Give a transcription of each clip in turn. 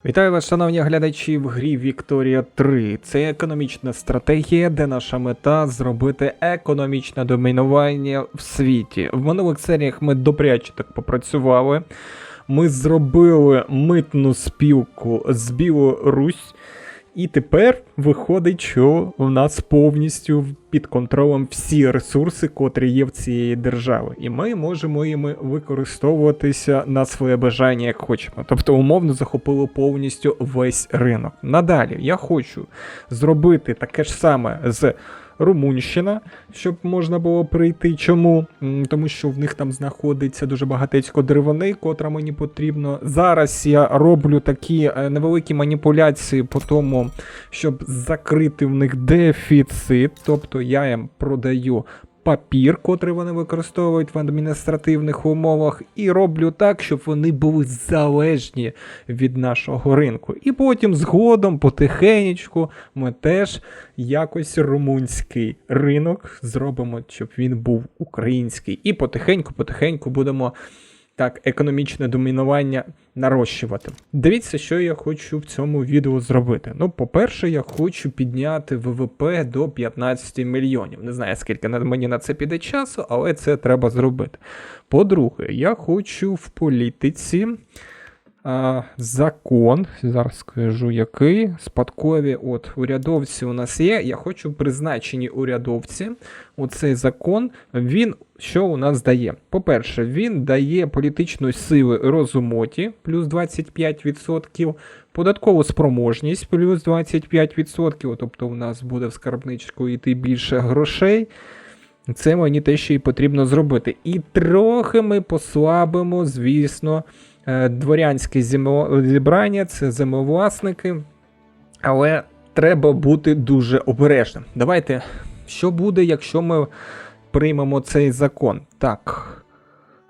Вітаю вас, шановні глядачі, в грі Вікторія 3. Це економічна стратегія, де наша мета зробити економічне домінування в світі. В минулих серіях ми добряче так попрацювали. Ми зробили митну спілку з Білу Русь. І тепер виходить, що у нас повністю під контролем всі ресурси, котрі є в цієї держави. І ми можемо їми використовуватися на своє бажання, як хочемо. Тобто, умовно, захопили повністю весь ринок. Надалі я хочу зробити таке ж саме з Румунщина, щоб можна було прийти. Чому? Тому що в них там знаходиться дуже багатецько деревини, котра мені потрібно. Зараз я роблю такі невеликі маніпуляції по тому, щоб закрити в них дефіцит. Тобто я їм продаю папір, котрий вони використовують в адміністративних умовах, і роблю так, щоб вони були залежні від нашого ринку. І потім згодом, потихенечку, ми теж якось румунський ринок зробимо, щоб він був український. І потихеньку будемо так економічне домінування нарощувати. Дивіться, що я хочу в цьому відео зробити. Ну, по-перше, я хочу підняти ВВП до 15 мільйонів. Не знаю, скільки мені на це піде часу, але це треба зробити. По-друге, я хочу в політиці закон, зараз скажу який, спадкові урядовці у нас є, я хочу призначені урядовці, оцей закон, він що у нас дає? По-перше, він дає політичної сили розумоті, плюс 25%, податкову спроможність, плюс 25%, тобто у нас буде в скарбничку йти більше грошей. Це мені те, що і потрібно зробити. І трохи ми послабимо, звісно, дворянське зібрання, це землевласники, але треба бути дуже обережним. Давайте, що буде, якщо ми приймемо цей закон? Так,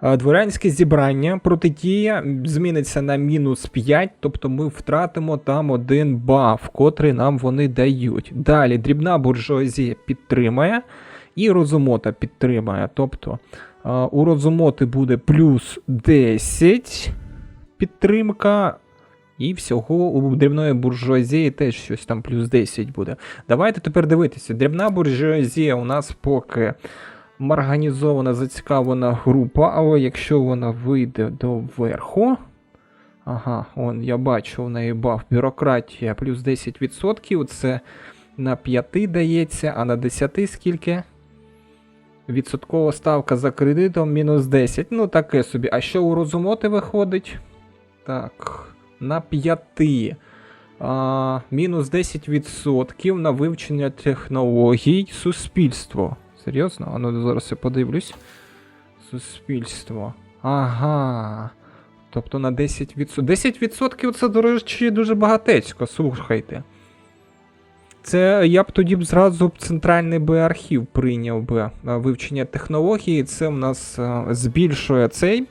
дворянське зібрання, протидія зміниться на мінус 5, тобто ми втратимо там один баф, котрий нам вони дають. Далі, дрібна буржуазія підтримає і розумота підтримає, тобто у розумоти буде плюс 10 підтримка, і всього у дрібної буржуазії теж щось там плюс 10 буде. Давайте тепер дивитися. Дрібна буржуазія у нас поки організована, зацікавлена група, але якщо вона вийде до верху, ага, я бачу, у неї баф бюрократія плюс 10%, це на 5 дається, а на 10 скільки? Відсоткова ставка за кредитом мінус 10. Ну, таке собі. А що у розумоти виходить? Так, на 5. Мінус 10% на вивчення технологій суспільство. Серйозно? А ну зараз я подивлюсь. Суспільство. Ага. Тобто на 10%. 10% це, до речі, дуже багатецько, слухайте. Це я б тоді зразу центральний архів прийняв би вивчення технології. Це в нас збільшує цей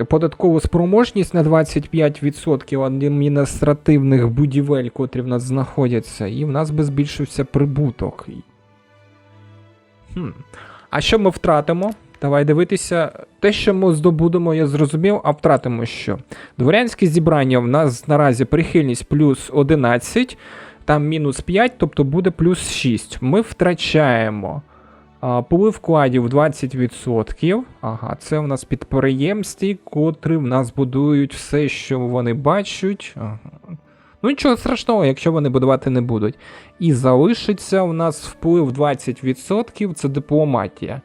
податкову спроможність на 25% адміністративних будівель, котрі в нас знаходяться, і в нас би збільшився прибуток. А що ми втратимо? Давай дивитися. Те, що ми здобудемо, я зрозумів, а втратимо що? Дворянське зібрання в нас наразі прихильність плюс 11, там мінус 5, тобто буде плюс 6. Ми втрачаємо пули вкладів 20%. Ага, це у нас підприємці, котрі в нас будують все, що вони бачать. Ага. Ну нічого страшного, якщо вони будувати не будуть. І залишиться у нас вплив 20%, це дипломатія.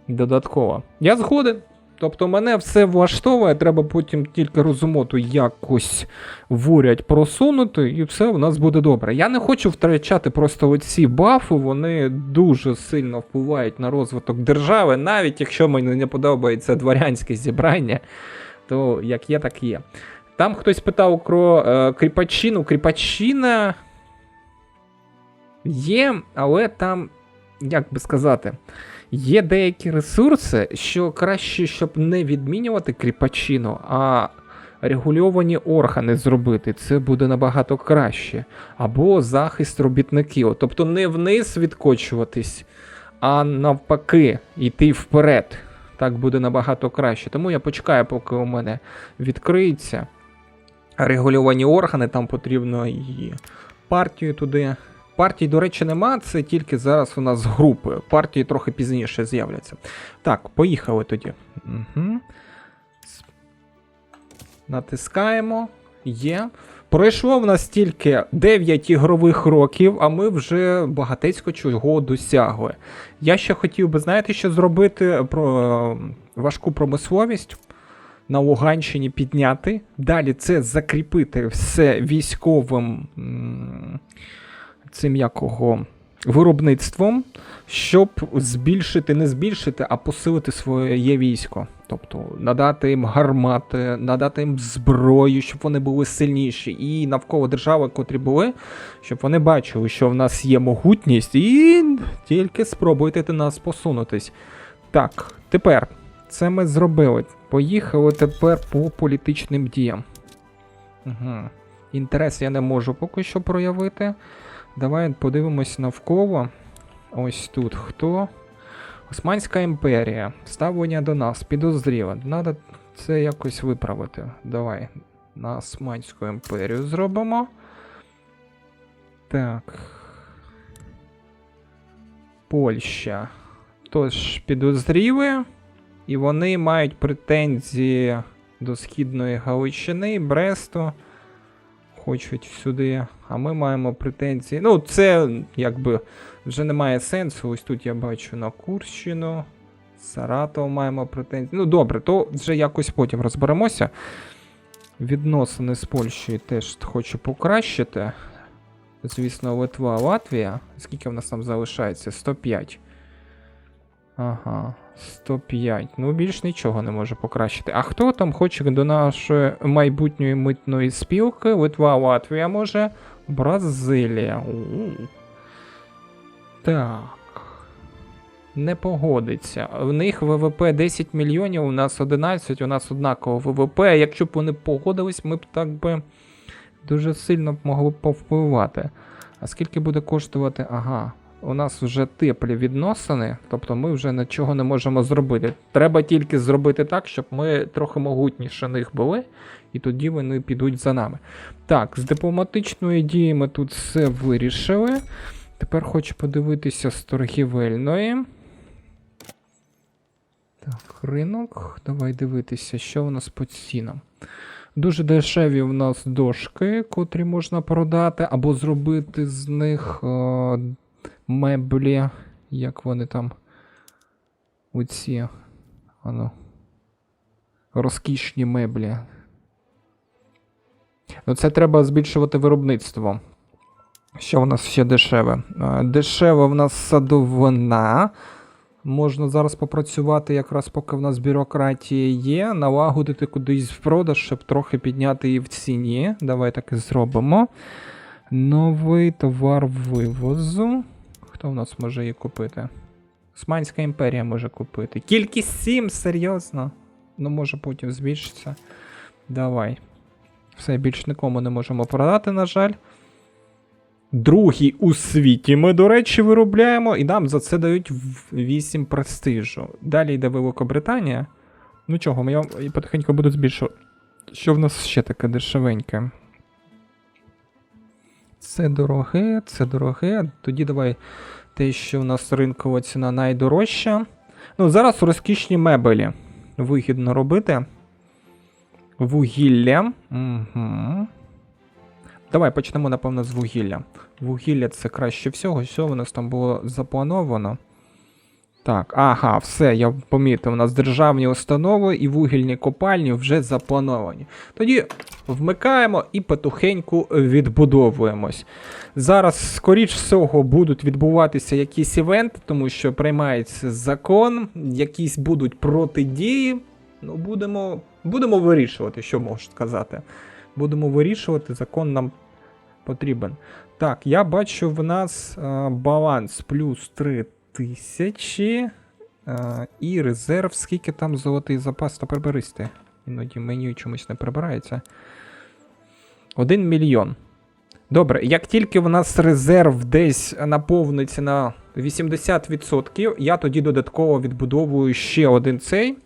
Додатково. Я згоден. Тобто мене все влаштовує, треба потім тільки розумоту якось в уряд просунути, і все у нас буде добре. Я не хочу втрачати просто оці бафи, вони дуже сильно впливають на розвиток держави, навіть якщо мені не подобається дворянське зібрання, то як є, так є. Там хтось питав про кріпаччину. Кріпаччина є, але там, як би сказати, є деякі ресурси, що краще, щоб не відмінювати кріпаччину, а регульовані органи зробити. Це буде набагато краще. Або захист робітників. Тобто не вниз відкочуватись, а навпаки, йти вперед. Так буде набагато краще. Тому я почекаю, поки у мене відкриється регулювані органи, там потрібно і партію туди. Партій, до речі, нема, це тільки зараз у нас групи. Партії трохи пізніше з'являться. Так, поїхали тоді. Угу. Натискаємо. Є. Пройшло в нас тільки 9 ігрових років, а ми вже багатецько чого досягли. Я ще хотів би, знаєте, що зробити про важку промисловість на Луганщині підняти. Далі це закріпити все військовим цим якого виробництвом, щоб збільшити, не збільшити, а посилити своє військо. Тобто надати їм гармати, надати їм зброю, щоб вони були сильніші. І навколо держави, котрі були, щоб вони бачили, що в нас є могутність, і тільки спробуйте нас посунутись. Так, тепер це ми зробили. Поїхали тепер по політичним діям. Угу. Інтерес я не можу поки що проявити. Давай подивимось навколо. Ось тут хто? Османська імперія. Ставлення до нас. Підозріло. Надо це якось виправити. Давай на Османську імперію зробимо. Так. Польща. Тож підозріли. І вони мають претензії до Східної Галичини, Бресту. Хочуть сюди, а ми маємо претензії. Ну, це, якби, вже немає сенсу. Ось тут я бачу на Курщину, Саратов маємо претензії. Ну, добре, то вже якось потім розберемося. Відносини з Польщею теж хочу покращити. Звісно, Литва, Латвія. Скільки в нас там залишається? 105. Ага, 105. Ну, більш нічого не може покращити. А хто там хоче до нашої майбутньої митної спілки? Литва, Латвія, може? Бразилія. Так. Не погодиться. В них ВВП 10 мільйонів, у нас 11, у нас однаково ВВП. А якщо б вони погодились, ми б так би дуже сильно могли повпливати. А скільки буде коштувати? Ага. У нас вже теплі відносини, тобто ми вже нічого не можемо зробити. Треба тільки зробити так, щоб ми трохи могутніше них були, і тоді вони підуть за нами. Так, з дипломатичної дії ми тут все вирішили. Тепер хочу подивитися з торгівельної. Так, ринок. Давай дивитися, що у нас по цінам. Дуже дешеві в нас дошки, котрі можна продати, або зробити з них меблі, як вони там, оці, розкішні меблі. Ну, це треба збільшувати виробництво. Що у нас ще дешеве? Дешева в нас садовина. Можна зараз попрацювати, якраз поки в нас бюрократія є, налагодити кудись в продаж, щоб трохи підняти її в ціні. Давай так і зробимо. Новий товар вивозу. Хто в нас може її купити? Османська імперія може купити. Кількість 7, серйозно? Ну, може потім збільшиться. Давай. Все, більш нікому не можемо продати, на жаль. Другий у світі ми, до речі, виробляємо, і нам за це дають 8 престижу. Далі йде Великобританія. Ну чого, я потихеньку буду збільшувати. Що в нас ще таке дешевеньке? Це дороге. Тоді давай те, що в нас ринкова ціна найдорожча. Ну, зараз розкішні мебелі. Вигідно робити. Вугілля. Угу. Давай почнемо, напевно, з вугілля. Вугілля це краще всього. Що у нас там було заплановано? Так, ага, все, я помітив. У нас державні установи і вугільні копальні вже заплановані. Тоді вмикаємо і потихеньку відбудовуємось. Зараз, скоріш всього, будуть відбуватися якісь івенти, тому що приймається закон, якісь будуть протидії. Ну, будемо вирішувати, що можу сказати. Будемо вирішувати, закон нам потрібен. Так, я бачу в нас баланс плюс 3000 і резерв. Скільки там золотий запас? Та приберись ти. Іноді меню чомусь не прибирається. 1 мільйон. Добре, як тільки в нас резерв десь наповниться на 80%. Я тоді додатково відбудовую ще один цей.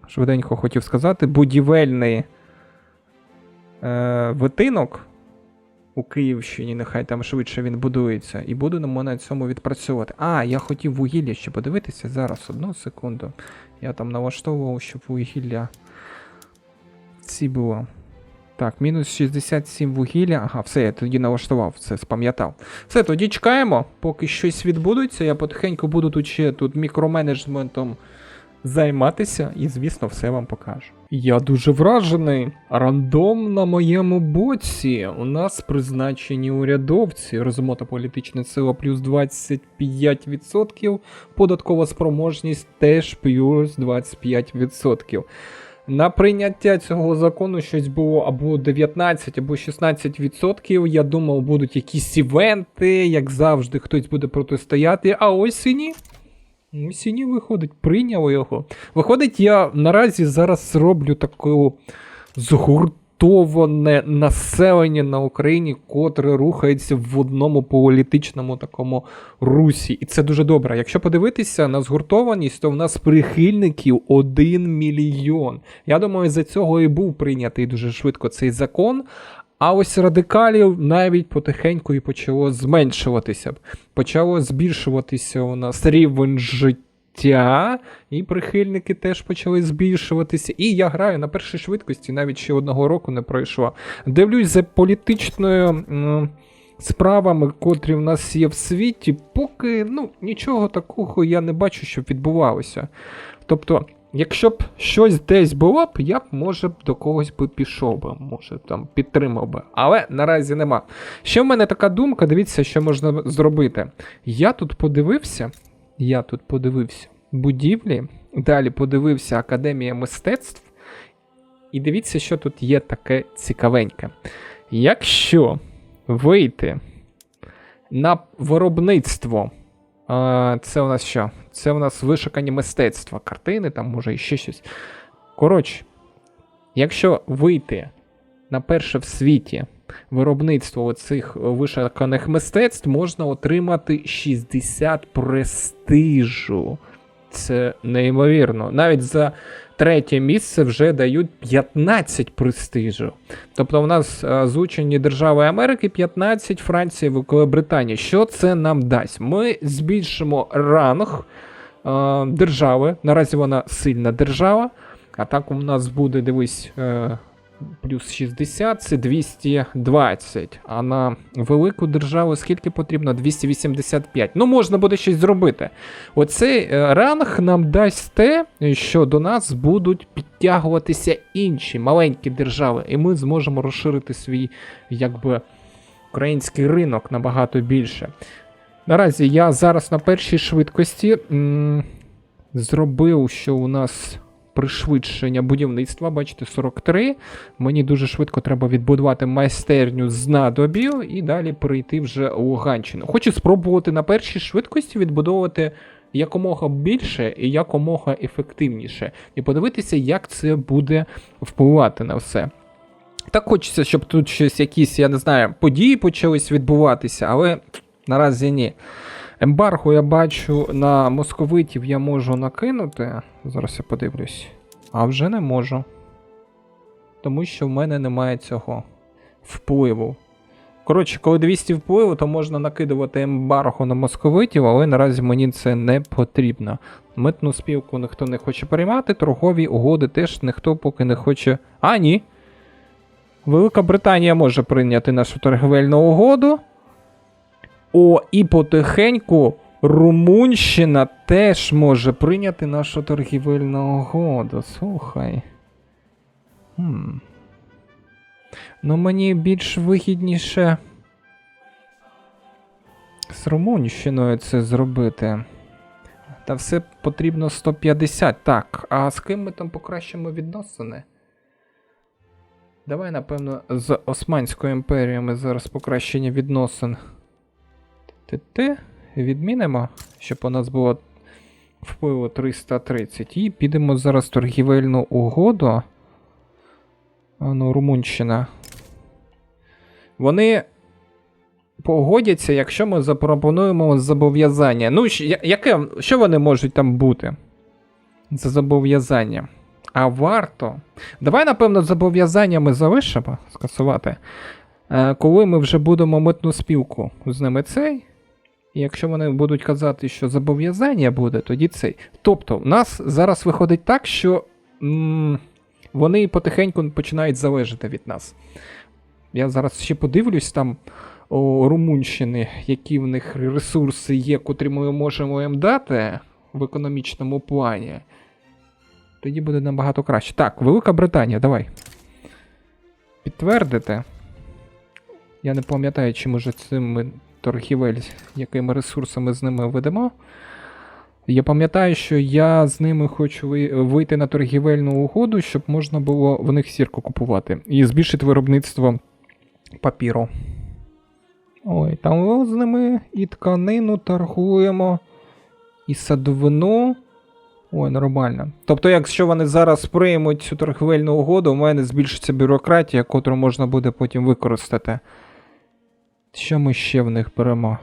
Швиденько хотів сказати, будівельний витинок у Київщині, нехай там швидше він будується. І будемо на цьому відпрацьовувати. А, я хотів вугілля ще подивитися. Зараз, одну секунду. Я там налаштовував, щоб вугілля ці було. Так, мінус 67 вугілля. Ага, все, я тоді налаштував, все, спам'ятав. Все, тоді чекаємо, поки щось відбудеться. Я потихеньку буду тут ще мікроменеджментом займатися і, звісно, все вам покажу. Я дуже вражений. Рандом на моєму боці. У нас призначені урядовці. Розмота політична сила плюс 25%. Податкова спроможність теж плюс 25%. На прийняття цього закону щось було або 19, або 16%. Я думав, будуть якісь івенти, як завжди, хтось буде протистояти. А ось і ні. Ось і ні, виходить, прийняли його. Виходить, я наразі зараз роблю таке згуртоване населення на Україні, котре рухається в одному політичному такому русі. І це дуже добре. Якщо подивитися на згуртованість, то в нас прихильників 1 мільйон. Я думаю, за цього і був прийнятий дуже швидко цей закон. А ось радикалів навіть потихеньку і почало зменшуватися. Почало збільшуватися у нас рівень життя, і прихильники теж почали збільшуватися. І я граю на першій швидкості, навіть ще 1 року не пройшло. Дивлюсь за політичною справами, котрі в нас є в світі, поки нічого такого я не бачу, щоб відбувалося. Тобто, якщо б щось десь було б, я б, може, до когось би пішов би, може, там, підтримав би. Але наразі нема. Ще в мене така думка, дивіться, що можна зробити. Я тут подивився будівлі, далі подивився Академія мистецтв, і дивіться, що тут є таке цікавеньке. Якщо вийти на виробництво, це у нас що? Це у нас вишукані мистецтва, картини, там може і ще щось. Коротше, якщо вийти на перше в світі виробництво оцих вишуканих мистецтв, можна отримати 60 престижу. Це неймовірно. Навіть за 3-е місце вже дають 15 престижу. Тобто у нас Злучені Держави Америки 15, Франція, Великобританія. Що це нам дасть? Ми збільшимо ранг держави. Наразі вона сильна держава. А так у нас буде, дивись, плюс 60, це 220. А на велику державу скільки потрібно? 285. Ну, можна буде щось зробити. Оцей ранг нам дасть те, що до нас будуть підтягуватися інші маленькі держави. І ми зможемо розширити свій, український ринок набагато більше. Наразі я зараз на першій швидкості зробив, що у нас пришвидшення будівництва, бачите, 43. Мені дуже швидко треба відбудувати майстерню знадобів і далі перейти вже у Луганщину. Хочу спробувати на першій швидкості відбудовувати якомога більше і якомога ефективніше. І подивитися, як це буде впливати на все. Так хочеться, щоб тут щось якісь, я не знаю, події почались відбуватися, але наразі ні. Ембарго я бачу на московитів я можу накинути. Зараз я подивлюсь. А вже не можу. Тому що в мене немає цього впливу. Коротше, коли 200 впливу, то можна накидувати ембарго на московитів, але наразі мені це не потрібно. Митну спілку ніхто не хоче приймати, торгові угоди теж ніхто поки не хоче. А, ні. Велика Британія може прийняти нашу торговельну угоду. О, і потихеньку Румунщина теж може прийняти нашу торгівельну угоду. Слухай. Ну, мені більш вигідніше з Румунщиною це зробити. Та все потрібно 150. Так, а з ким ми там покращимо відносини? Давай, напевно, з Османською імперією ми зараз покращення відносин. Відмінимо, щоб у нас було впливу 330. І підемо зараз торгівельну угоду. Румунщина. Вони погодяться, якщо ми запропонуємо зобов'язання. Ну, що вони можуть там бути? За зобов'язання. А варто. Давай, напевно, зобов'язання ми залишимо скасувати. Коли ми вже будемо митну спілку з ними цей. І якщо вони будуть казати, що зобов'язання буде, тоді цей. Тобто, в нас зараз виходить так, що вони потихеньку починають залежати від нас. Я зараз ще подивлюсь там у Румунщини, які в них ресурси є, котрі ми можемо їм дати в економічному плані. Тоді буде набагато краще. Так, Велика Британія, давай. Підтвердити. Я не пам'ятаю, чи може цим ми торгівель, якими ресурсами з ними ведемо. Я пам'ятаю, що я з ними хочу вийти на торгівельну угоду, щоб можна було в них сірку купувати. І збільшити виробництво папіру. Ой, там з ними і тканину торгуємо, і садовину. Ой, нормально. Тобто, якщо вони зараз приймуть цю торгівельну угоду, у мене збільшиться бюрократія, яку можна буде потім використати. Що ми ще в них беремо?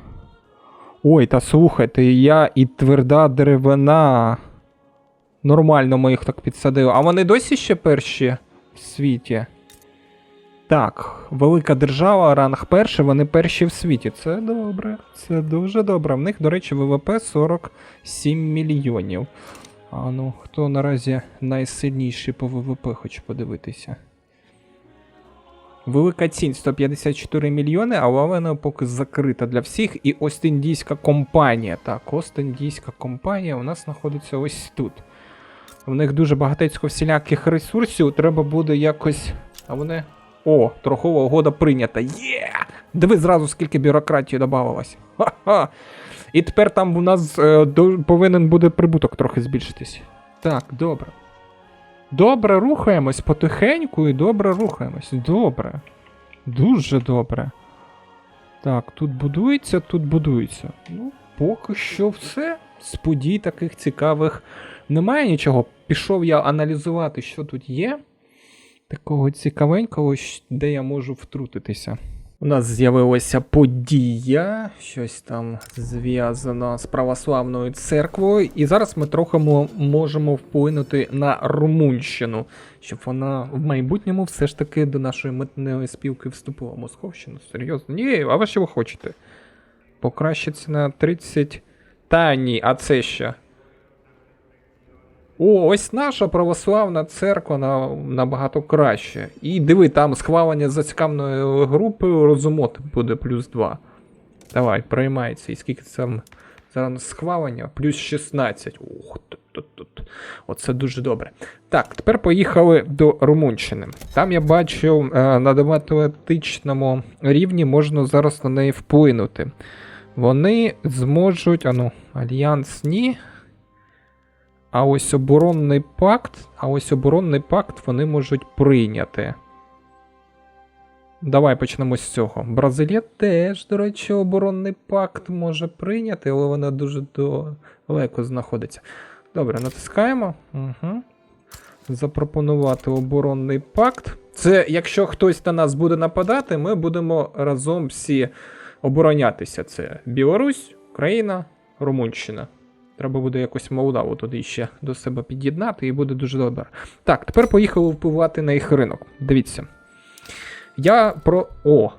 Ой, та слухайте, я і тверда деревина. Нормально ми їх так підсадили. А вони досі ще перші в світі? Так, велика держава, ранг перший, вони перші в світі. Це добре, це дуже добре. В них, до речі, ВВП 47 мільйонів. А ну, хто наразі найсильніший по ВВП, хочу подивитися. Велика цінь 154 мільйони, але вона поки закрита для всіх. І Ост-Індійська компанія. Так, Ост-Індійська компанія у нас знаходиться ось тут. У них дуже багатецько всіляких ресурсів, треба буде якось... А вони... О, торгова угода прийнята. Є! Диви зразу, скільки бюрократії додавалось. Ха-ха! І тепер там у нас повинен буде прибуток трохи збільшитись. Так, добре. Добре, рухаємось потихеньку і добре рухаємось. Добре. Дуже добре. Так, тут будується, тут будується. Ну, поки що все. З подій таких цікавих немає нічого. Пішов я аналізувати, що тут є. Такого цікавенького, де я можу втрутитися. У нас з'явилася подія, щось там зв'язано з православною церквою. І зараз ми трохи можемо вплинути на Румунщину, щоб вона в майбутньому все ж таки до нашої митної спілки вступила. Московщину? Серйозно? Ні, а ви що ви хочете? Покращиться на 30... Та ні, а це що? О, ось наша православна церква набагато краще. І диви, там схвалення зацікавленої групи розумот буде +2. Давай, приймається. І скільки це зараз схвалення? +16. Ух, тут. Оце дуже добре. Так, тепер поїхали до Румунщини. Там я бачу, на демократичному рівні можна зараз на неї вплинути. Вони зможуть, альянс ні. А ось оборонний пакт вони можуть прийняти. Давай почнемо з цього. Бразилія теж, до речі, оборонний пакт може прийняти, але вона дуже далеко знаходиться. Добре, натискаємо. Угу. Запропонувати оборонний пакт. Це, якщо хтось на нас буде нападати, ми будемо разом всі оборонятися. Це Білорусь, Україна, Румунщина. Треба буде якось Молдаву туди ще до себе під'єднати і буде дуже добре. Так, тепер поїхали впливати на їх ринок. Дивіться.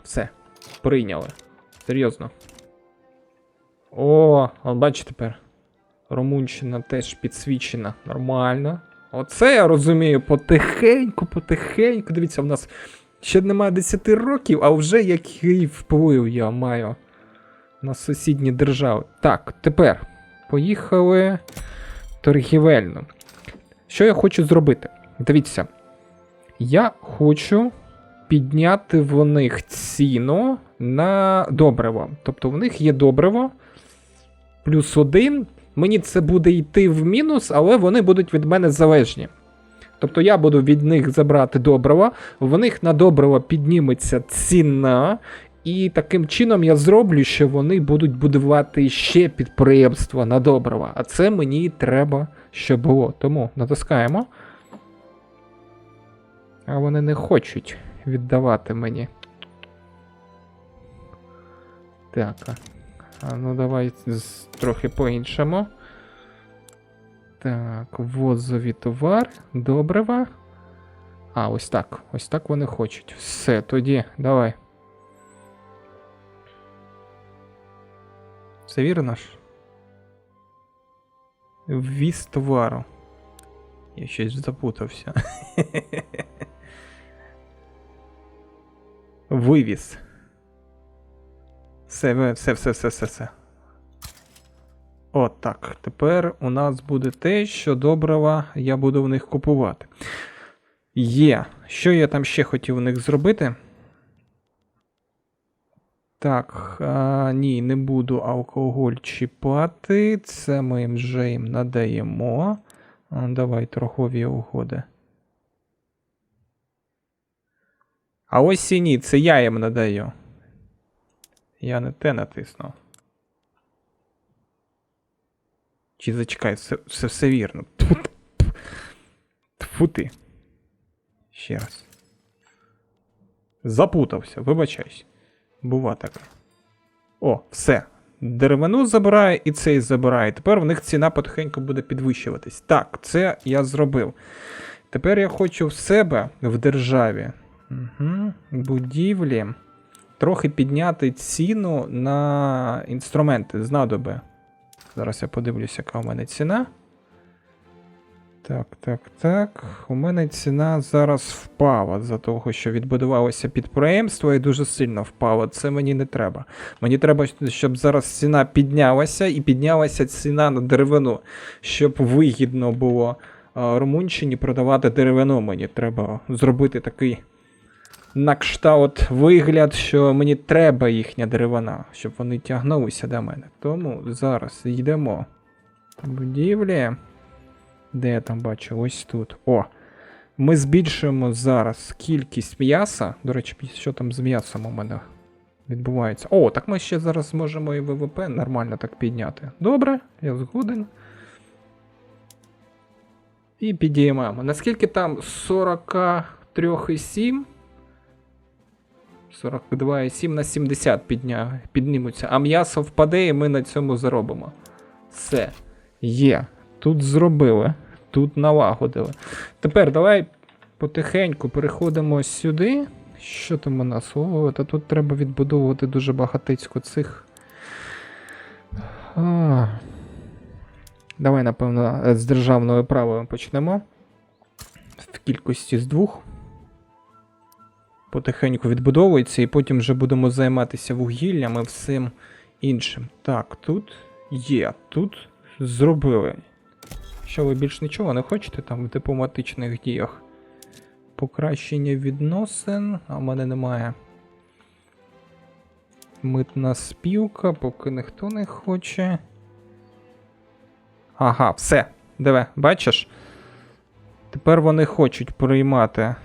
Все. Прийняли. Серйозно. Бачите тепер. Румунщина теж підсвічена. Нормально. Оце я розумію. Потихеньку. Дивіться, в нас ще немає 10 років, а вже який вплив я маю на сусідні держави. Так, тепер поїхали торгівельно. Що я хочу зробити? Дивіться. Я хочу підняти в них ціну на добриво. Тобто в них є добриво +1. Мені це буде йти в мінус, але вони будуть від мене залежні. Тобто я буду від них забрати добриво, в них на добриво підніметься ціна, і таким чином я зроблю, що вони будуть будувати ще підприємства на добриво. А це мені треба, щоб було. Тому натискаємо. А вони не хочуть віддавати мені. Так, ну давай трохи по-іншому. Так, возові товар, добрива. Ось так. Ось так вони хочуть. Все, тоді, давай. Це вірно ж? Ввіз товару. Я щось запутався. Вивіз. Все. От так. Тепер у нас буде те, що добрива я буду в них купувати. Є. Що я там ще хотів у них зробити? Так, ні, не буду алкоголь чіпати. Це ми вже їм надаємо. Давай, торгові угоди. А ось і ні, це я їм надаю. Я не те натиснув. Чи зачекай, все вірно. Тьфу ти. Ще раз. Запутався, вибачайся. Бува таке. О, все. Деревину забирає і цей забирає. Тепер в них ціна потихеньку буде підвищуватись. Так, це я зробив. Тепер я хочу в себе, в державі, будівлі, трохи підняти ціну на інструменти, знадоби. Зараз я подивлюся, яка у мене ціна. Так. У мене ціна зараз впала за того, що відбудувалося підприємство і дуже сильно впало. Це мені не треба. Мені треба, щоб зараз ціна піднялася і піднялася ціна на деревину. Щоб вигідно було Румунщині продавати деревину. Мені треба зробити такий на кшталт вигляд, що мені треба їхня деревина, щоб вони тягнулися до мене. Тому зараз йдемо. Будівлі. Де я там бачу? Ось тут. О! Ми збільшуємо зараз кількість м'яса. До речі, що там з м'ясом у мене відбувається? О, так ми ще зараз зможемо і ВВП нормально так підняти. Добре, я згоден. І підіймаємо. Наскільки там 43,7? 42,7 на 70 піднімуться. А м'ясо впаде і ми на цьому заробимо. Все. Є. Тут зробили. Тут налагодили. Тепер давай потихеньку переходимо сюди. Що там у нас? О, та тут треба відбудовувати дуже багатицько цих. Давай, напевно, з державною правою почнемо. В кількості з 2. Потихеньку відбудовується, і потім вже будемо займатися вугіллям і всім іншим. Так, тут є. Тут зробили. Що, ви більш нічого не хочете там в дипломатичних діях? Покращення відносин, а в мене немає. Митна спілка, поки ніхто не хоче. Ага, все. Диви, бачиш? Тепер вони хочуть приймати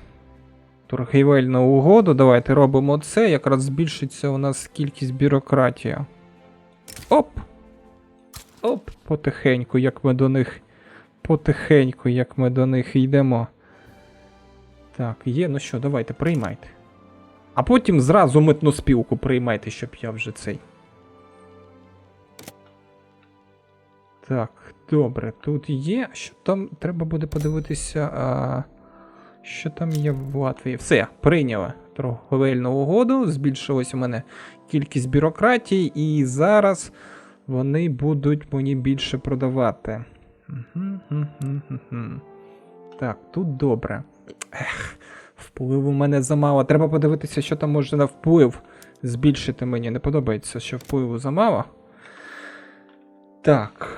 торгівельну угоду. Давайте робимо це. Якраз збільшиться у нас кількість бюрократії. Оп! Оп! Потихеньку, як ми до них... Потихеньку, як ми до них йдемо. Так, є, ну що, давайте, приймайте. А потім зразу митну спілку приймайте, щоб я вже цей. Так, добре, тут є. Що там треба буде подивитися? Що там є в Латвії? Все, прийняли торговельну угоду. Збільшилась у мене кількість бюрократії, і зараз вони будуть мені більше продавати. Так, тут добре. Вплив у мене замало. Треба подивитися, що там може на вплив збільшити мені. Не подобається, що впливу замало. Так,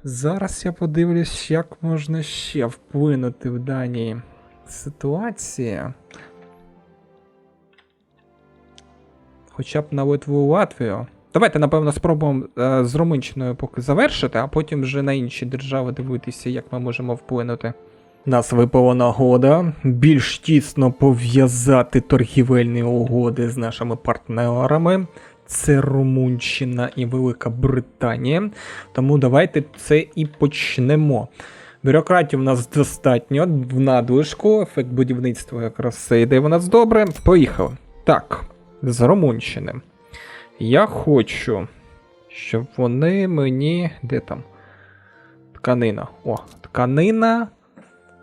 зараз я подивлюсь, як можна ще вплинути в даній ситуації. Хоча б на Литву і Латвію. Давайте, напевно, спробуємо з Румунщиною поки завершити, а потім вже на інші держави дивитися, як ми можемо вплинути. Нас випала нагода більш тісно пов'язати торгівельні угоди з нашими партнерами. Це Румунщина і Велика Британія. Тому давайте це і почнемо. Бюрократії в нас достатньо в надлишку. Ефект будівництва якраз це йде в нас добре. Поїхали. Так, з Румунщини. Я хочу, щоб вони мені... Де там? Тканина. О, тканина.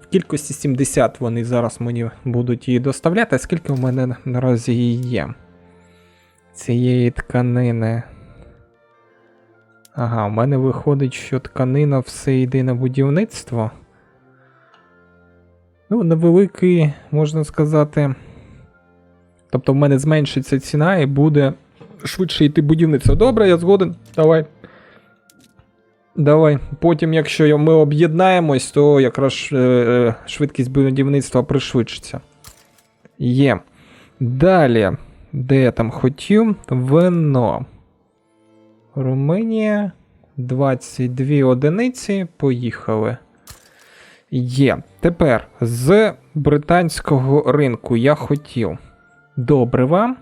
В кількості 70 вони зараз мені будуть її доставляти. А скільки в мене наразі її є? Цієї тканини. Ага, у мене виходить, що тканина все йде на будівництво. Ну, невеликий, можна сказати. Тобто в мене зменшиться ціна і буде швидше йти будівництво. Добре, я згоден. Давай. Давай. Потім, якщо ми об'єднаємось, то якраз швидкість будівництва пришвидшиться. Є. Далі. Де я там хотів? Вино. Румунія. 22 одиниці. Поїхали. Є. Тепер з британського ринку я хотів добрива.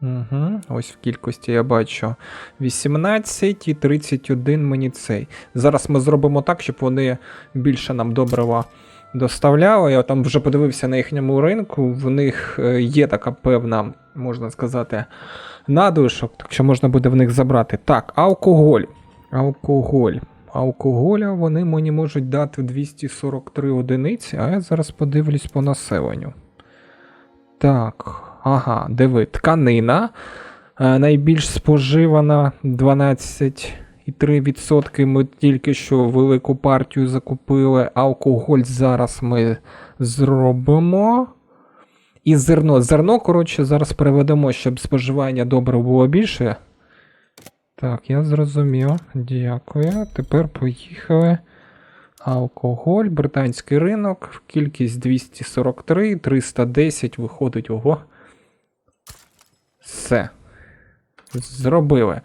Угу. Ось в кількості я бачу 18 і 31 мені цей. Зараз ми зробимо так, щоб вони більше нам добрива доставляли. Я там вже подивився на їхньому ринку. В них є така певна, можна сказати, надлишок, так що можна буде в них забрати. Так, алкоголь. Алкоголя вони мені можуть дати 243 одиниці, а я зараз подивлюсь по населенню. Так, ага, диви, тканина. Найбільш споживана 12,3%. Ми тільки що велику партію закупили. Алкоголь зараз ми зробимо. І зерно. Зерно, коротше, зараз переведемо, щоб споживання добре було більше. Так, я зрозумів. Дякую. Тепер поїхали. Алкоголь, британський ринок, кількість 243, 310 виходить, ого. Все. Зробили.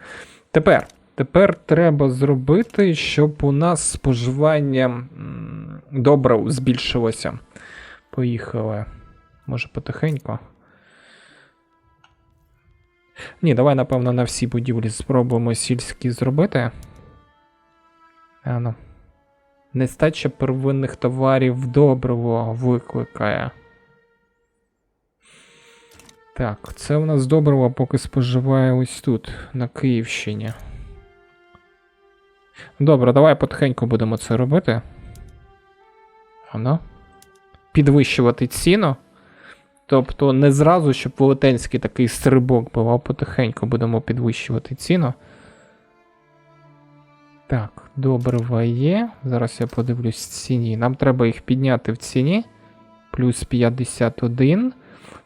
Тепер треба зробити, щоб у нас споживання добре збільшилося. Поїхали. Може потихеньку? Ні, давай, напевно, на всі будівлі спробуємо сільські зробити. Ану. Нестача первинних товарів добриво викликає. Так, це у нас добриво поки споживає ось тут, на Київщині. Добре, давай потихеньку будемо це робити. Ану. Підвищувати ціну. Тобто не зразу, щоб велетенський такий стрибок був, а потихеньку будемо підвищувати ціну. Так, добрива є. Зараз я подивлюсь в ціні. Нам треба їх підняти в ціні. Плюс 51.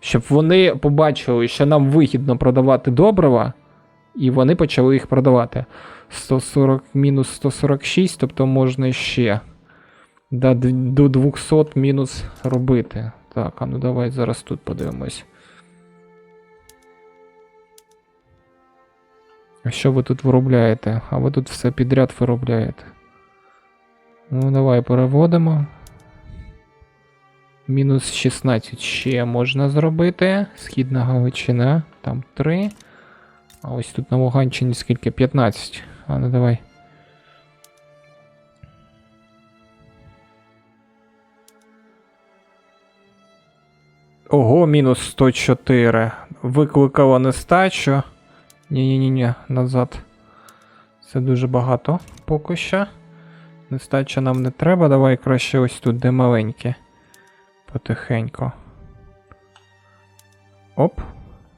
Щоб вони побачили, що нам вигідно продавати добрива. І вони почали їх продавати. 140 мінус 146, тобто можна ще до 200 мінус робити. Так, а ну давай зараз тут подивимось. А що ви тут виробляєте? А ви тут все підряд виробляєте. Ну, давай переводимо. Мінус 16 ще можна зробити. Східна Галичина. Там 3. А ось тут на Луганщині скільки? 15. А ну давай. Ого, мінус 104. Викликало нестачу. Ні-ні-ні, назад. Це дуже багато поки що. Нестача нам не треба. Давай краще ось тут, де маленьке. Потихеньку. Оп.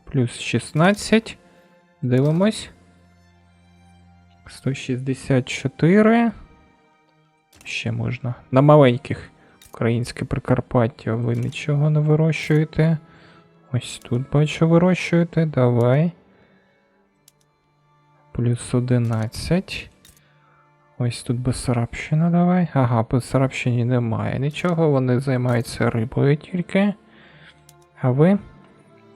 Плюс 16. Дивимось. 164. Ще можна. На маленьких. Українське Прикарпаття. Ви нічого не вирощуєте. Ось тут бачу вирощуєте. Давай. Плюс 11. Ось тут Бессарабщина давай. Ага, в Бессарабщині немає нічого. Вони займаються рибою тільки. А ви?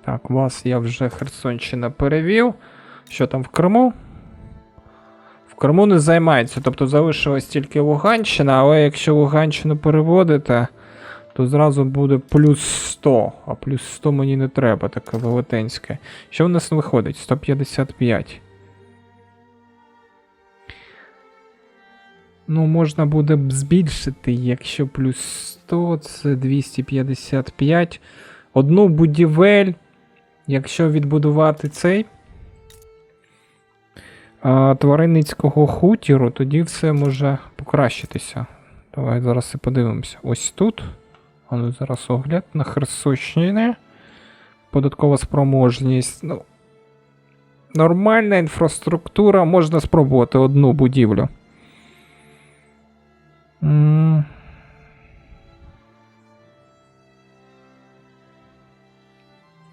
Так, вас я вже Херсонщина перевів. Що там в Криму? В Криму не займається. Тобто залишилась тільки Луганщина, але якщо Луганщину переводите, то зразу буде плюс 100. А плюс 100 мені не треба, таке велетенське. Що в нас виходить? 155. Ну, можна буде б збільшити, якщо плюс 100, це 255. Одну будівель, якщо відбудувати цей, тваринницького хутіру, тоді все може покращитися. Давай зараз і подивимося. Ось тут. Ну, зараз огляд на Херсонщині. Податкова спроможність. Ну, нормальна інфраструктура. Можна спробувати одну будівлю.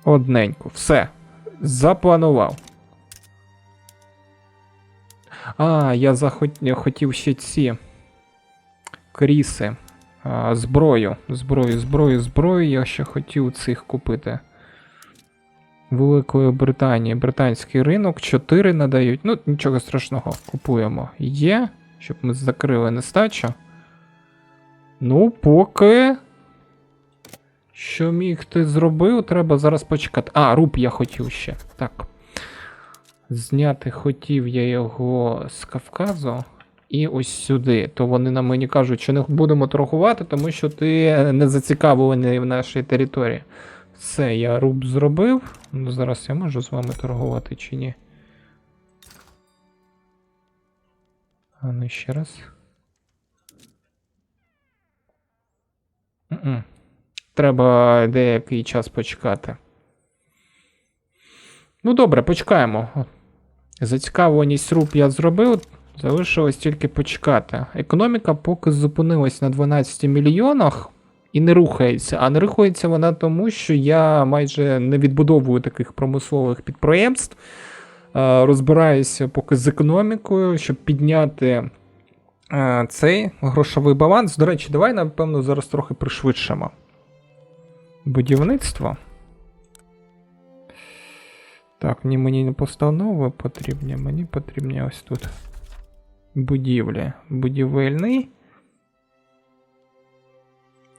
Одненько. Все. Запланував. Я хотів ще ці кріси. Зброю. Я ще хотів цих купити. Великої Британії. Британський ринок. 4 надають. Ну, нічого страшного. Купуємо. Є. Щоб ми закрили нестачу. Ну, поки... Що міг ти зробив, треба зараз почекати. Руб я хотів ще. Так. Зняти хотів я його з Кавказу. І ось сюди. То вони на мені кажуть, що не будемо торгувати, тому що ти не зацікавлений в нашій території. Все, я руб зробив. Ну, зараз я можу з вами торгувати чи ні? Ну ще раз. Треба деякий час почекати. Ну добре, почекаємо. Зацікавленість руб я зробив. Залишилось тільки почекати. Економіка поки зупинилась на 12 мільйонах і не рухається. А не рухається вона тому, що я майже не відбудовую таких промислових підприємств. Розбираюся поки з економікою, щоб підняти цей грошовий баланс. До речі, давай, напевно, зараз трохи пришвидшимо. Будівництво. Так, мені не постанови потрібні, мені потрібні ось тут. Будівлі. Будівельний.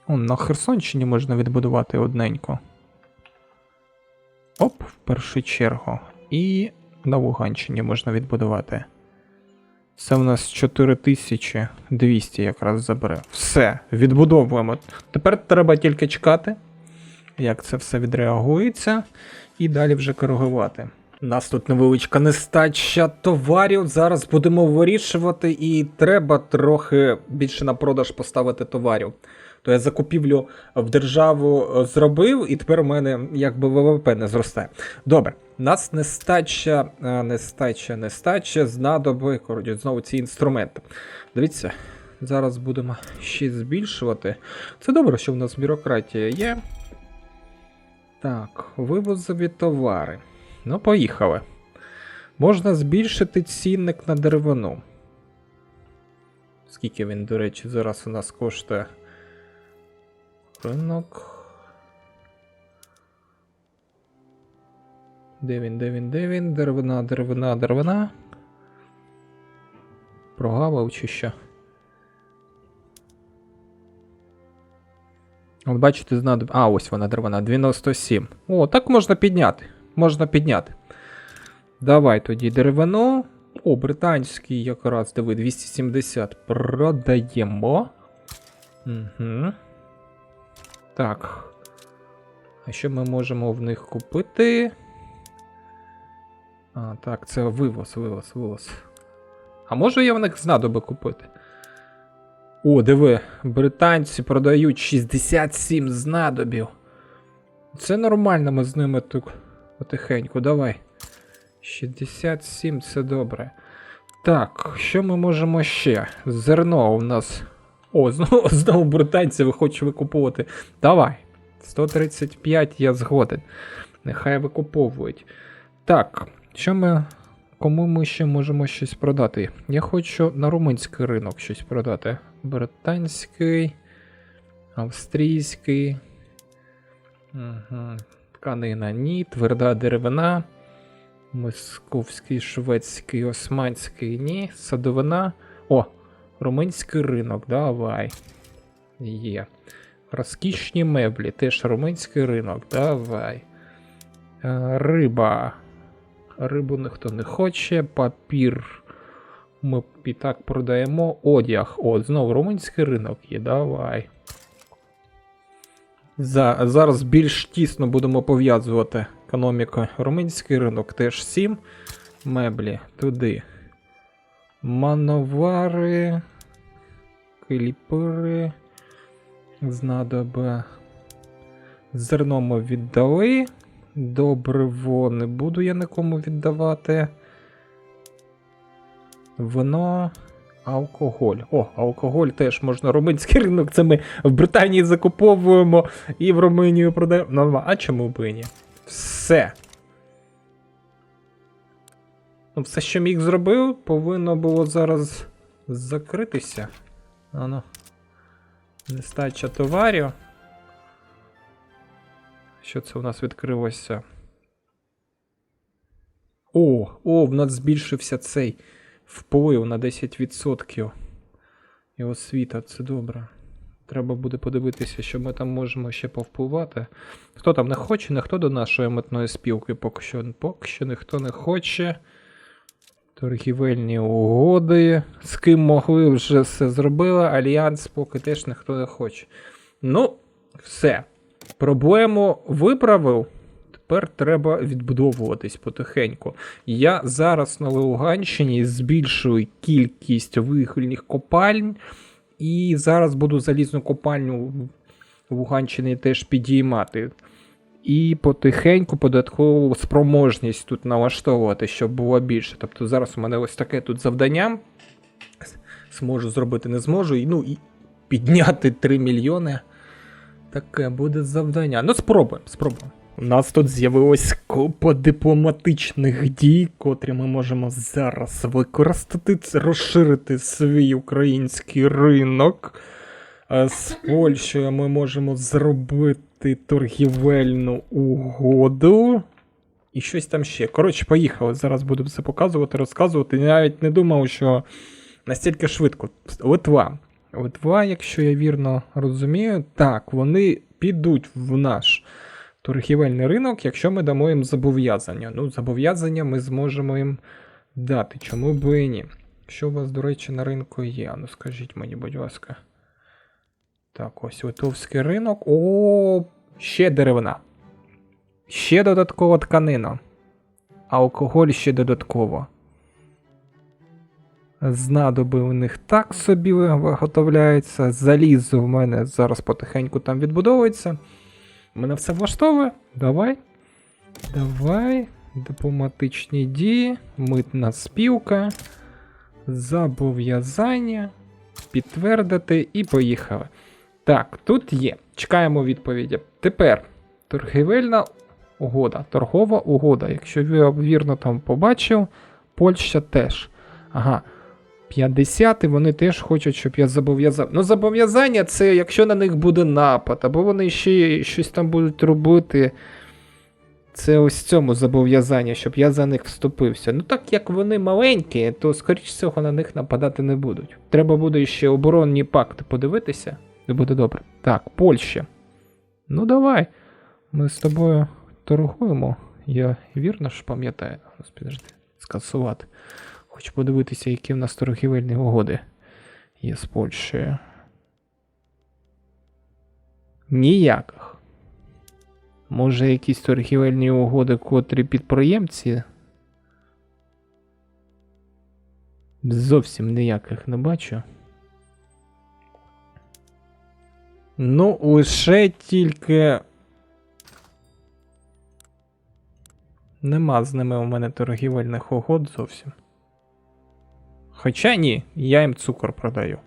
На Херсонщині можна відбудувати одненько. Оп, в першу чергу. І на Луганщині можна відбудувати. Це в нас 4200 якраз забере. Все, відбудовуємо. Тепер треба тільки чекати, як це все відреагується. І далі вже коригувати. У нас тут невеличка нестача товарів. Зараз будемо вирішувати, і треба трохи більше на продаж поставити товарів. То я закупівлю в державу зробив, і тепер у мене якби ВВП не зросте. Добре, у нас нестача, знадоби, знову ці інструменти. Дивіться, зараз будемо ще збільшувати. Це добре, що в нас бюрократія є. Так, вивозові товари. Ну, поїхали. Можна збільшити цінник на деревину. Скільки він, до речі, зараз у нас коштує? Ринок. Де він? Деревина. Прогавив чи що? От бачите, знадобиться. Ось вона деревина, 97. О, так можна підняти. Давай тоді деревину. Британський якраз, диви, 270. Продаємо. Угу. Так. А що ми можемо в них купити? Так, це вивоз. А можу я в них знадоби купити? Диви, британці продають 67 знадобів. Це нормально, ми з ними тут потихеньку, давай. 67, це добре. Так, що ми можемо ще? Зерно у нас... знову британці хочуть викуповувати. Давай, 135 я згоден. Нехай викуповують. Так, кому ми ще можемо щось продати? Я хочу на румунський ринок щось продати. Британський, австрійський. Тканина ні, тверда деревина. Московський, шведський, османський ні. Садовина. Румунський ринок, давай. Є. Розкішні меблі, теж румунський ринок, давай. Риба. Рибу ніхто не хоче. Папір. Ми і так продаємо. Одяг. Знову румунський ринок є, давай. Зараз більш тісно будемо пов'язувати економіку. Румунський ринок теж 7. Меблі туди. Мановари. Кліпери. Знадоби. Зерно ми віддали. Добриво не буду я нікому віддавати. Вино. Алкоголь. О, алкоголь теж можна. Румунський ринок. Це ми в Британії закуповуємо і в Румунію продаємо. Ну, а чому б і ні? Все. Ну, все, що міг зробив, повинно було зараз закритися. Ано. Нестача товарів. Що це у нас відкрилося? О, в нас збільшився цей вплив на 10%. І освіта, це добре. Треба буде подивитися, що ми там можемо ще повпливати. Хто там не хоче, ніхто до нашої митної спілки поки що ніхто не хоче. Торгівельні угоди. З ким могли вже все зробили. Альянс поки теж ніхто не хоче. Ну, все. Проблему виправив. Тепер треба відбудовуватись потихеньку. Я зараз на Луганщині збільшую кількість вугільних копалень. І зараз буду залізну копальню в Луганщині теж підіймати. І потихеньку податкову спроможність тут налаштовувати, щоб було більше. Тобто зараз у мене ось таке тут завдання. Зможу зробити, не зможу. І підняти 3 мільйони. Таке буде завдання. Ну, спробуємо. У нас тут з'явилось купа дипломатичних дій, котрі ми можемо зараз використати, розширити свій український ринок. З Польщею ми можемо зробити торгівельну угоду. І щось там ще. Коротше, поїхали. Зараз буду все показувати, розказувати. Я навіть не думав, що настільки швидко. Литва, якщо я вірно розумію, так, вони підуть в наш торгівельний ринок, якщо ми дамо їм зобов'язання. Ну, зобов'язання ми зможемо їм дати. Чому б і ні? Що у вас, до речі, на ринку є? Ну, скажіть мені, будь ласка. Так, ось литовський ринок. О, ще деревина. Ще додаткова тканина. Алкоголь ще додатково. Знадоби у них так собі виготовляється. Залізо в мене зараз потихеньку там відбудовується. Мене все влаштовує. Давай. Дипломатичні дії. Митна спілка. Зобов'язання. Підтвердити і поїхали. Так, тут є. Чекаємо відповіді. Тепер торгівельна угода. Торгова угода. Якщо я вірно там побачив, Польща теж. Ага. 50, і вони теж хочуть, щоб я зобов'язав. Ну, зобов'язання це, якщо на них буде напад, або вони ще щось там будуть робити. Це ось цьому зобов'язання, щоб я за них вступився. Ну, так як вони маленькі, то, скоріш всього, на них нападати не будуть. Треба буде ще оборонні пакти подивитися, і буде добре. Так, Польща. Ну, давай. Ми з тобою торгуємо. Я вірно ж пам'ятаю. Підожди, скасувати. Хочу подивитися, які в нас торгівельні угоди є з Польщею. Ніяких. Може, якісь торгівельні угоди, котрі підприємці? Зовсім ніяких не бачу. Ну, лише тільки... Нема з ними у мене торгівельних угод зовсім. Хоча ні, я їм цукор продаю.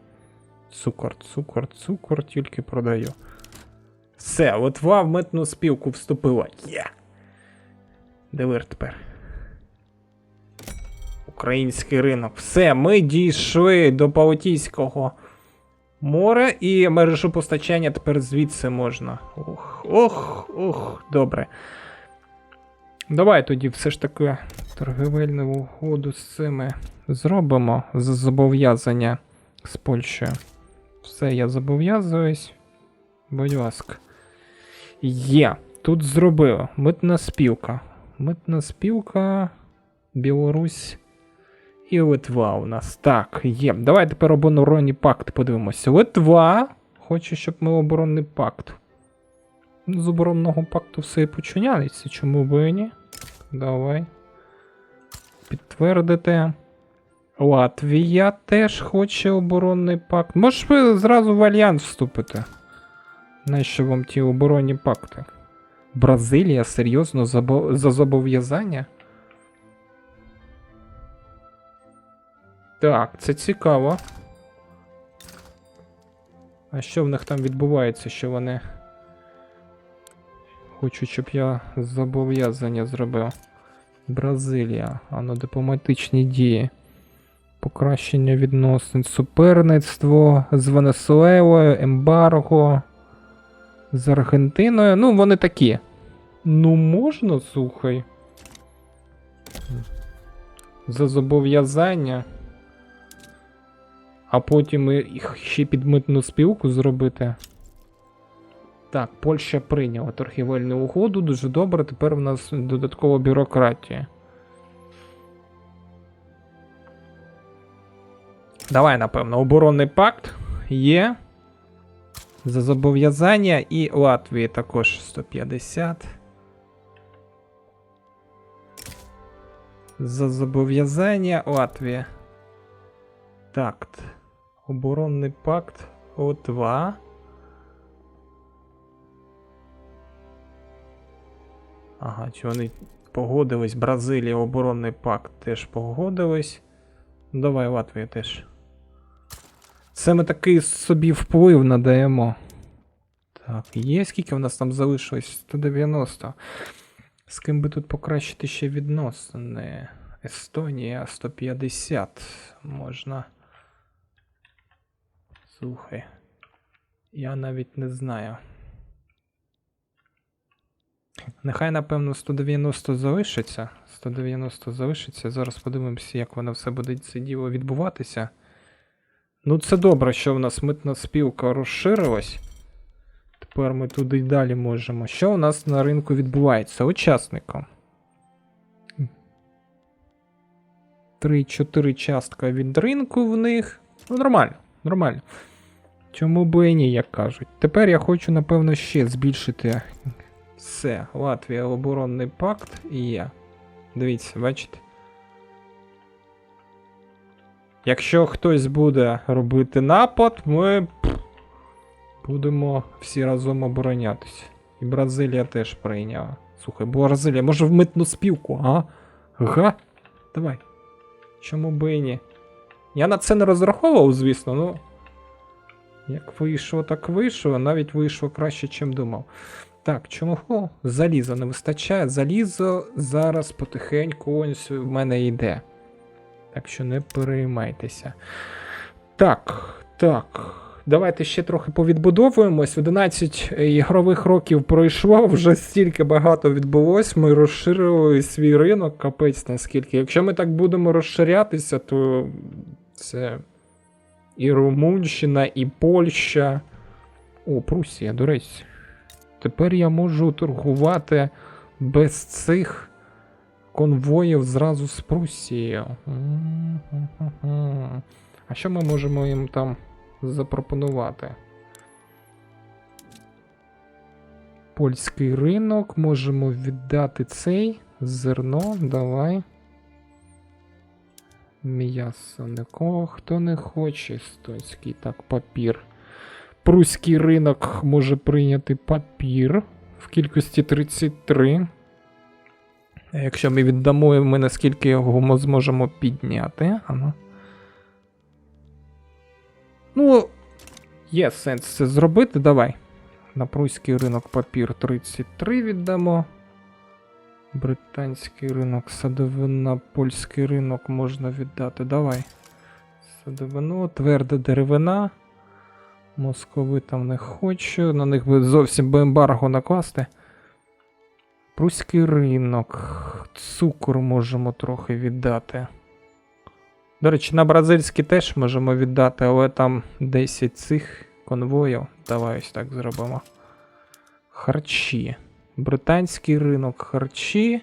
Цукор тільки продаю. Все, Литва в митну спілку вступила. Є! Девир тепер. Український ринок. Все, ми дійшли до Балтійського моря і мережу постачання тепер звідси можна. Ох, добре. Давай тоді все ж таки торгівельну угоду з цими зробимо за зобов'язання з Польщею. Все, я зобов'язуюсь. Будь ласка. Є. Тут зробив. Митна спілка. Митна спілка. Білорусь і Литва у нас. Так, є. Давай тепер оборонний пакт подивимося. Литва хоче, щоб ми оборонний пакт. З оборонного пакту все і починається. Чому б і ні? Давай. Підтвердити. Латвія теж хоче оборонний пакт. Можеш ви зразу в альянс вступити? Нащо вам ті оборонні пакти? Бразилія серйозно за зобов'язання? Так, це цікаво. А що в них там відбувається, що вони хочуть, щоб я зобов'язання зробив? Бразилія. Ано, дипломатичні дії. Покращення відносин. Суперництво з Венесуелою, ембарго. З Аргентиною. Ну, вони такі. Ну, можна, слухай. За зобов'язання. А потім їх ще під митну спілку зробити. Так, Польща прийняла торгівельну угоду. Дуже добре. Тепер в нас додаткова бюрократія. Давай, напевно, оборонний пакт є. За зобов'язання і Латвії також 150. За зобов'язання Латвія. Так. Оборонний пакт О2. Ага, чи вони погодились? Бразилія, оборонний пакт теж погодились. Давай Латвію теж. Це ми такий собі вплив надаємо. Так, є скільки в нас там залишилось? 190. З ким би тут покращити ще відносини? Естонія 150. Можна. Слухай. Я навіть не знаю. Нехай, напевно, 190 залишиться. 190 залишиться. Зараз подивимося, як воно все буде це діло відбуватися. Ну, це добре, що в нас митна спілка розширилась. Тепер ми туди й далі можемо. Що у нас на ринку відбувається? Учасникам. 3-4 частка від ринку в них. Ну, нормально, нормально. Чому би і ні, як кажуть. Тепер я хочу, напевно, ще збільшити все. Латвія, оборонний пакт і є. Дивіться, бачите? Якщо хтось буде робити напад, ми будемо всі разом оборонятися. І Бразилія теж прийняла. Слухай, Бразилія, може в митну спілку, а? Ага. Давай. Чому би і ні? Я на це не розраховував, звісно, ну. Як вийшло, так вийшло. Навіть вийшло краще, ніж думав. Так, чому? Залізо не вистачає. Залізо зараз потихеньку ось в мене йде. Так що не переймайтеся. Так. Давайте ще трохи повідбудовуємось. 11 ігрових років пройшло, вже стільки багато відбулось. Ми розширили свій ринок, капець наскільки. Якщо ми так будемо розширятися, то це і Румунщина, і Польща. О, Прусія, до речі. Тепер я можу торгувати без цих конвоїв зразу з Прусією. А що ми можемо їм там запропонувати? Польський ринок. Можемо віддати цей. Зерно, давай. М'ясо нікого, хто не хоче. Естонський, так, папір. Пруський ринок може прийняти папір в кількості 33. Якщо ми віддамо, ми наскільки його зможемо підняти. Ано. Ну, є сенс це зробити, давай. На пруський ринок папір 33 віддамо. Британський ринок, садовина, польський ринок можна віддати, давай. Садовину, тверда деревина. Московитам не хочу, на них би зовсім би ембарго накласти. Пруський ринок, цукор можемо трохи віддати. До речі, на бразильський теж можемо віддати, але там 10 цих конвоїв. Давай ось так зробимо. Харчі. Британський ринок харчі.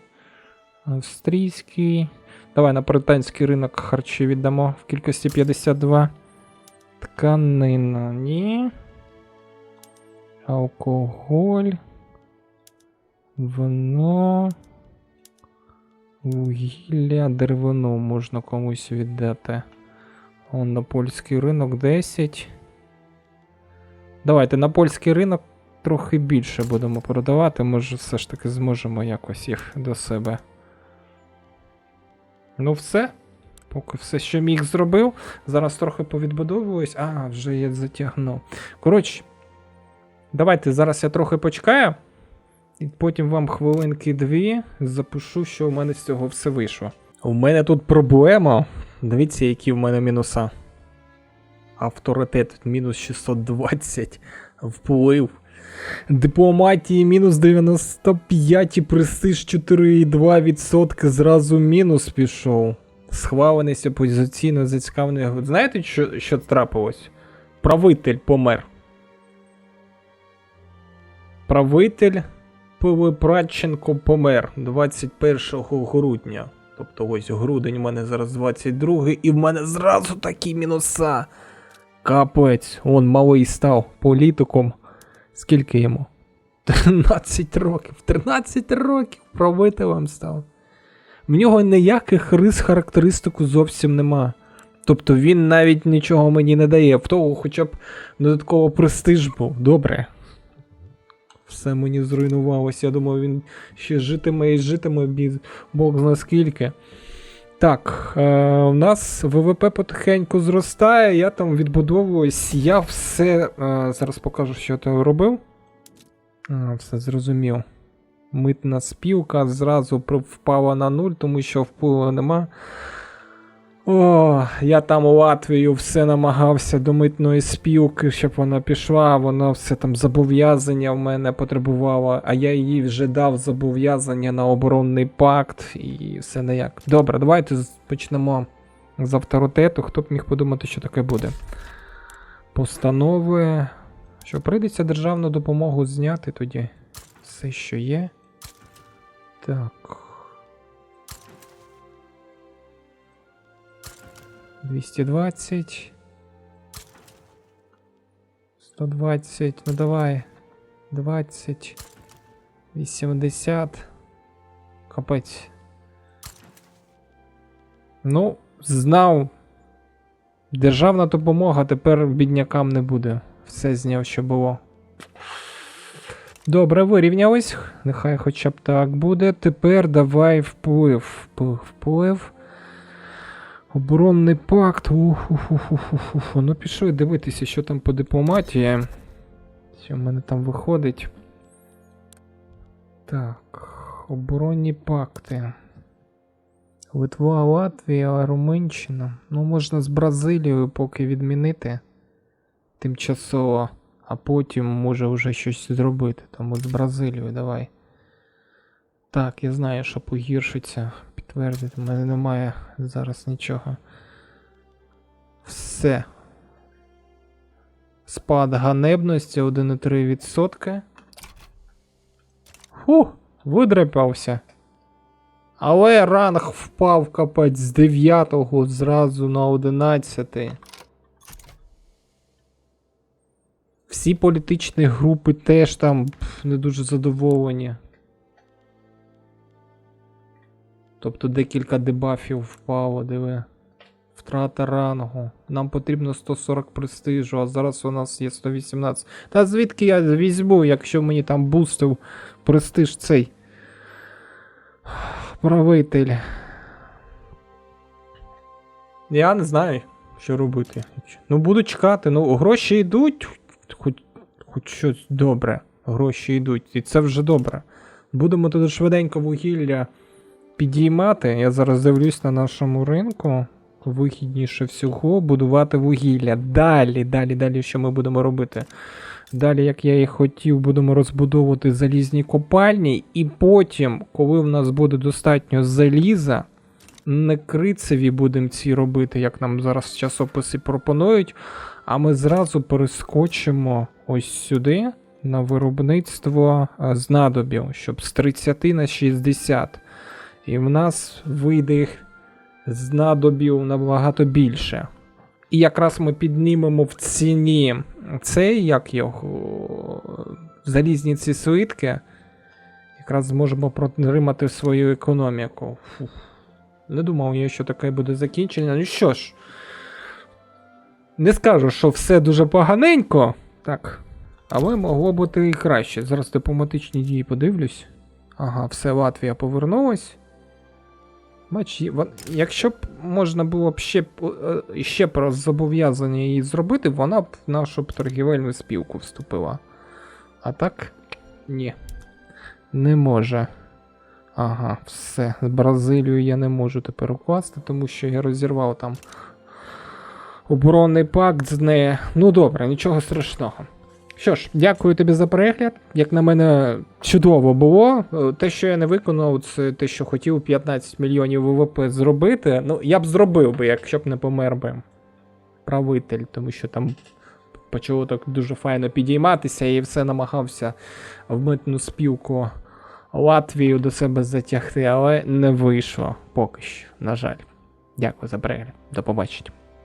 Австрійський. Давай на британський ринок харчі віддамо в кількості 52. Тканина, ні. Алкоголь. Вино. Вугілля, деревину можна комусь віддати. Он на польський ринок 10. Давайте на польський ринок трохи більше будемо продавати. Може все ж таки зможемо якось їх до себе. Ну все. Поки все, що міг, зробив. Зараз трохи повідбудовуюсь. А, вже я затягнув. Коротше, давайте зараз я трохи почекаю. І потім вам хвилинки 2 запишу, що у мене з цього все вийшло. У мене тут проблема. Дивіться, які в мене мінуса. Авторитет мінус 620. Вплив. Дипломатії мінус 95 і престиж 4,2%. Зразу мінус пішов. Схваленість опозиційно зацікавлених. Знаєте, що трапилось? Правитель помер. Правитель Пилипрадченко помер 21 грудня. Тобто ось грудень у мене зараз 22 і в мене зразу такі мінуса. Капець, он малий став політиком. Скільки йому? 13 років. 13 років правителем став. В нього ніяких рис характеристику зовсім нема. Тобто він навіть нічого мені не дає. В того хоча б додатково престиж був. Добре. Все мені зруйнувалося. Я думаю, він ще житиме і житиме, бог зна скільки. Так, у нас ВВП потихеньку зростає, я там відбудовуюсь, я все, зараз покажу, що я там робив. Все зрозумів. Митна спілка зразу впала на 0, тому що впливу нема. О, я там у Латвію все намагався до митної спілки, щоб вона пішла, вона все там зобов'язання в мене потребувала, а я їй вже дав зобов'язання на оборонний пакт і все ніяк. Добре, давайте почнемо з авторитету, хто б міг подумати, що таке буде. Постанови, що прийдеться державну допомогу зняти тоді все, що є. Так. 220. 120. Ну давай. 20. 80. Капець. Ну, знав. Державна допомога тепер біднякам не буде. Все зняв, що було. Добре, вирівнялись. Нехай хоча б так буде. Тепер давай вплив. Вплив. Оборонний пакт. Ну пішли дивитися, що там по дипломатії. Що в мене там виходить. Так. Оборонні пакти. Литва, Латвія, Румунщина. Ну можна з Бразилією поки відмінити. Тимчасово. А потім може вже щось зробити. Тому з Бразилією давай. Так, я знаю, що погіршиться. Підтвердити, у мене немає зараз нічого. Все. Спад ганебності 1,3%. Фух, видряпався. Але ранг впав, капець, з 9-го зразу на 11-й. Всі політичні групи теж там не дуже задоволені. Тобто декілька дебафів впало, диви. Втрата рангу. Нам потрібно 140 престижу, а зараз у нас є 118. Та звідки я візьму, якщо мені там бустив престиж цей правитель? Я не знаю, що робити. Ну буду чекати, ну гроші йдуть, хоч щось добре. Гроші йдуть, і це вже добре. Будемо тут швиденько вугілля підіймати. Я зараз дивлюсь на нашому ринку. Вигідніше всього будувати вугілля. Далі, що ми будемо робити? Далі, як я і хотів, будемо розбудовувати залізні копальні. І потім, коли в нас буде достатньо заліза, не крицеві будемо ці робити, як нам зараз часописи пропонують, а ми зразу перескочимо ось сюди, на виробництво знадобів, щоб з 30 на 60. І в нас вийде їх знадобів набагато більше. І якраз ми піднімемо в ціні цей, як його, залізні ці слитки. якраз зможемо протримати свою економіку. Фух. Не думав я, що таке буде закінчення. Ну що ж, не скажу, що все дуже поганенько, так, але могло бути і краще. Зараз дипломатичні дії подивлюсь. Ага, все, Латвія повернулась. Якщо б можна було б ще про зобов'язання її зробити, вона б в нашу торгівельну спілку вступила. А так, ні. Не може. Ага, все. З Бразилією я не можу тепер укласти, тому що я розірвав там оборонний пакт з нею. Ну добре, нічого страшного. Що ж, дякую тобі за перегляд. Як на мене, чудово було. Те, що я не виконав, це те, що хотів 15 мільйонів ВВП зробити. Ну, я б зробив би, якщо б не помер би правитель, тому що там почало так дуже файно підійматися і все намагався в митну спілку Латвію до себе затягти, але не вийшло поки що, на жаль. Дякую за перегляд. До побачення.